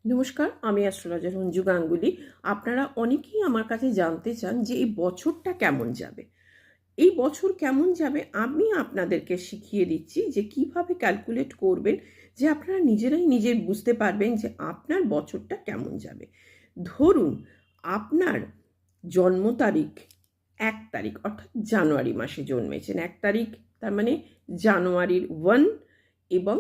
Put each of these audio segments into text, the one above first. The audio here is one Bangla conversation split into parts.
নমস্কার, আমি অ্যাস্ট্রোলজার অঞ্জু গাঙ্গুলি। আপনারা অনেকেই আমার কাছে জানতে চান যে এই বছরটা কেমন যাবে। এই বছর কেমন যাবে আমি আপনাদেরকে শিখিয়ে দিচ্ছি যে কিভাবে ক্যালকুলেট করবেন, যে আপনারা নিজেরাই নিজের বুঝতে পারবেন যে আপনার বছরটা কেমন যাবে। ধরুন আপনার জন্ম তারিখ 1 তারিখ, অর্থাৎ জানুয়ারি মাসে জন্মেছেন। 1 তারিখ তার মানে জানুয়ারির 1, এবং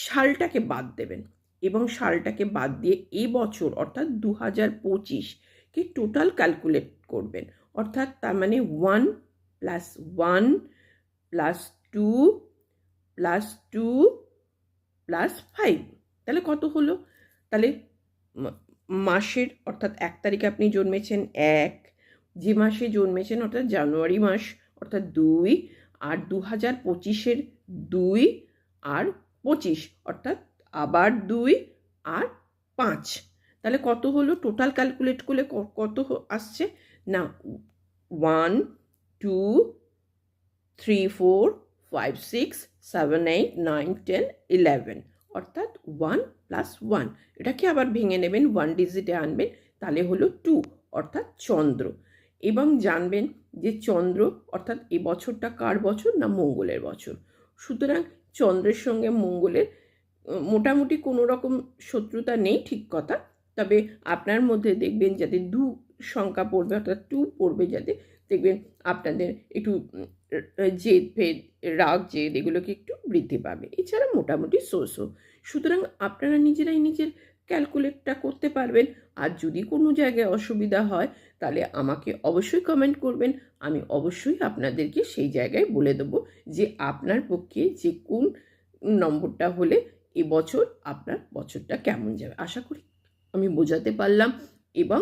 সালটাকে বাদ দেবেন, এবং সালটাকে বাদ দিয়ে এই বছর অর্থাৎ 2025কে টোটাল ক্যালকুলেট করবেন। অর্থাৎ তার মানে 1 + 1 + 2 + 2 + 5, তাহলে কত হলো? তাহলে মাসের অর্থাৎ 1 তারিখে আপনি জন্মেছেন 1, যে মাসে জন্মেছেন অর্থাৎ জানুয়ারি মাস অর্থাৎ 2, আর 2025-এর 2 আর 25 অর্থাৎ আবার 2 আর 5, তাহলে কত হলো? টোটাল ক্যালকুলেট করলে কত আসছে না? 1 2 3 4 5 6 7 8 9 10 11, অর্থাৎ 1 + 1, এটাকে আবার ভেঙে নেবেন, 1 ডিজিটে আনবেন, তাহলে হলো 2, অর্থাৎ চন্দ্র। এবং জানবেন যে চন্দ্র অর্থাৎ এই বছরটা কার বছর? না মঙ্গলের বছর। সুতরাং চন্দ্রের সঙ্গে মঙ্গলের মোটামুটি কোনো রকম শত্রুতা নেই, ঠিক কথা। তবে আপনার মধ্যে দেখবেন যাতে 2 সংখ্যা পড়বে অর্থাৎ 2 পড়বে, যাতে দেখবেন আপনাদের একটু জেদ ফেদ, রাগ জেদ এগুলোকে একটু বৃদ্ধি পাবে। এছাড়া মোটামুটি সো। সুতরাং আপনারা নিজেরাই নিজের ক্যালকুলেটটা করতে পারবেন। আর যদি কোনো জায়গায় অসুবিধা হয় তাহলে আমাকে অবশ্যই কমেন্ট করবেন। আমি অবশ্যই আপনাদেরকে সেই জায়গায় বলে দেবো যে আপনার পক্ষে যে কোন নম্বরটা হলে এবছর আপনার বছরটা কেমন যাবে। আশা করি আমি বোঝাতে পারলাম। এবং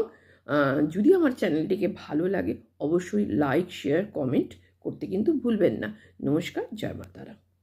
যদি আমার চ্যানেলটিকে ভালো লাগে অবশ্যই লাইক, শেয়ার, কমেন্ট করতে কিন্তু ভুলবেন না। নমস্কার, জয় মা তারা।